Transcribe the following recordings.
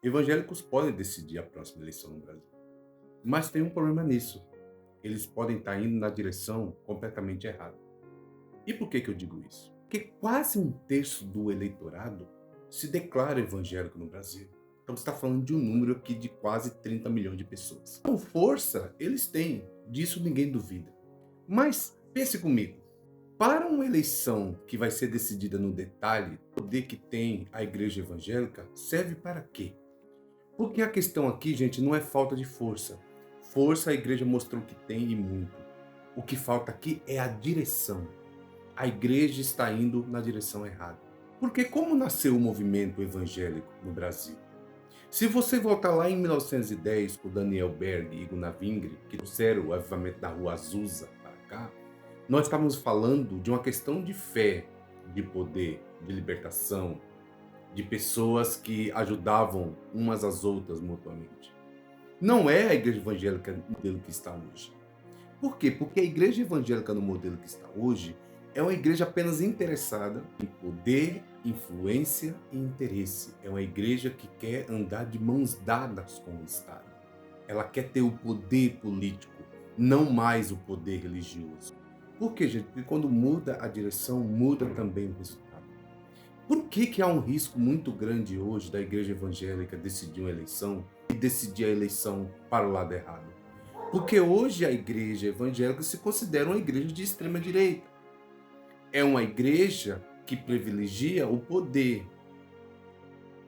Evangélicos podem decidir a próxima eleição no Brasil, mas tem um problema nisso. Eles podem estar indo na direção completamente errada. E por que eu digo isso? Porque quase um terço do eleitorado se declara evangélico no Brasil. Então você está falando de um número aqui de quase 30 milhões de pessoas. Com força, eles têm, disso ninguém duvida. Mas pense comigo, para uma eleição que vai ser decidida no detalhe, o poder que tem a igreja evangélica serve para quê? Porque a questão aqui, gente, não é falta de força. Força a igreja mostrou que tem e muito. O que falta aqui é a direção. A igreja está indo na direção errada. Porque como nasceu o movimento evangélico no Brasil? Se você voltar lá em 1910 com Daniel Berg e Gunnar Wingre, que trouxeram o avivamento da Rua Azusa para cá, nós estávamos falando de uma questão de fé, de poder, de libertação, de pessoas que ajudavam umas às outras mutuamente. Não é a igreja evangélica no modelo que está hoje. Por quê? Porque a igreja evangélica no modelo que está hoje é uma igreja apenas interessada em poder, influência e interesse. É uma igreja que quer andar de mãos dadas com o Estado. Ela quer ter o poder político, não mais o poder religioso. Por quê, gente? Porque quando muda a direção, muda também o resultado. Por que há um risco muito grande hoje da igreja evangélica decidir uma eleição e decidir a eleição para o lado errado? Porque hoje a igreja evangélica se considera uma igreja de extrema direita. É uma igreja que privilegia o poder.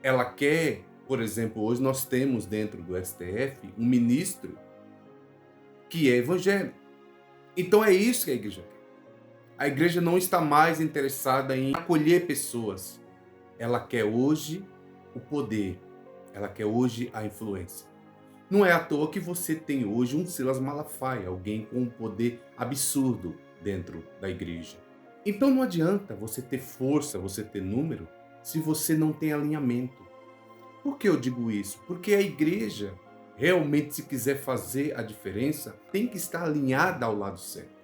Ela quer, por exemplo, hoje nós temos dentro do STF um ministro que é evangélico. Então é isso que a igreja quer. A igreja não está mais interessada em acolher pessoas. Ela quer hoje o poder. Ela quer hoje a influência. Não é à toa que você tem hoje um Silas Malafaia, alguém com um poder absurdo dentro da igreja. Então não adianta você ter força, você ter número, se você não tem alinhamento. Por que eu digo isso? Porque a igreja, realmente, se quiser fazer a diferença, tem que estar alinhada ao lado certo.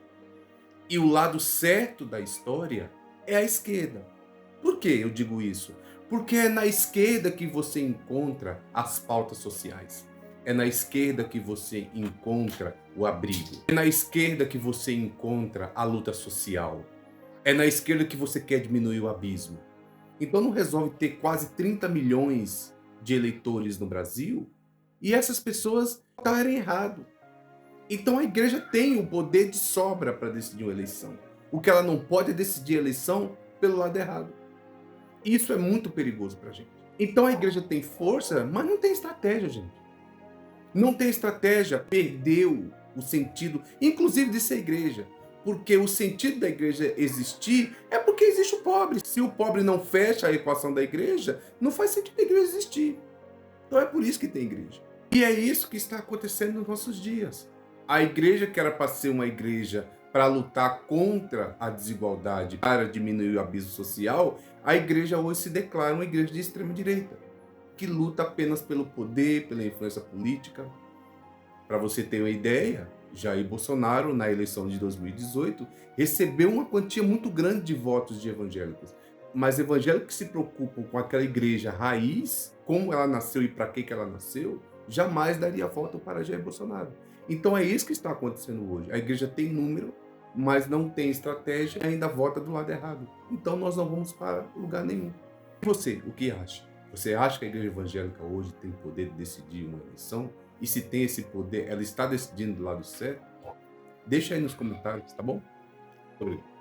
E o lado certo da história é a esquerda. Por que eu digo isso? Porque é na esquerda que você encontra as pautas sociais. É na esquerda que você encontra o abrigo. É na esquerda que você encontra a luta social. É na esquerda que você quer diminuir o abismo. Então não resolve ter quase 30 milhões de eleitores no Brasil e essas pessoas votarem errado. Então a igreja tem o poder de sobra para decidir uma eleição. O que ela não pode é decidir a eleição pelo lado errado. Isso é muito perigoso para a gente. Então a igreja tem força, mas não tem estratégia, gente. Não tem estratégia, perdeu o sentido, inclusive de ser igreja. Porque o sentido da igreja existir é porque existe o pobre. Se o pobre não fecha a equação da igreja, não faz sentido a igreja existir. Então é por isso que tem igreja. E é isso que está acontecendo nos nossos dias. A igreja que era para ser uma igreja para lutar contra a desigualdade, para diminuir o abismo social, a igreja hoje se declara uma igreja de extrema direita, que luta apenas pelo poder, pela influência política. Para você ter uma ideia, Jair Bolsonaro, na eleição de 2018, recebeu uma quantia muito grande de votos de evangélicos. Mas evangélicos que se preocupam com aquela igreja raiz, como ela nasceu e para que ela nasceu, jamais daria voto para Jair Bolsonaro. Então é isso que está acontecendo hoje. A igreja tem número, mas não tem estratégia e ainda vota do lado errado. Então nós não vamos para lugar nenhum. E você, o que acha? Você acha que a igreja evangélica hoje tem poder de decidir uma eleição? E se tem esse poder, ela está decidindo do lado certo? Deixa aí nos comentários, tá bom? Muito obrigado.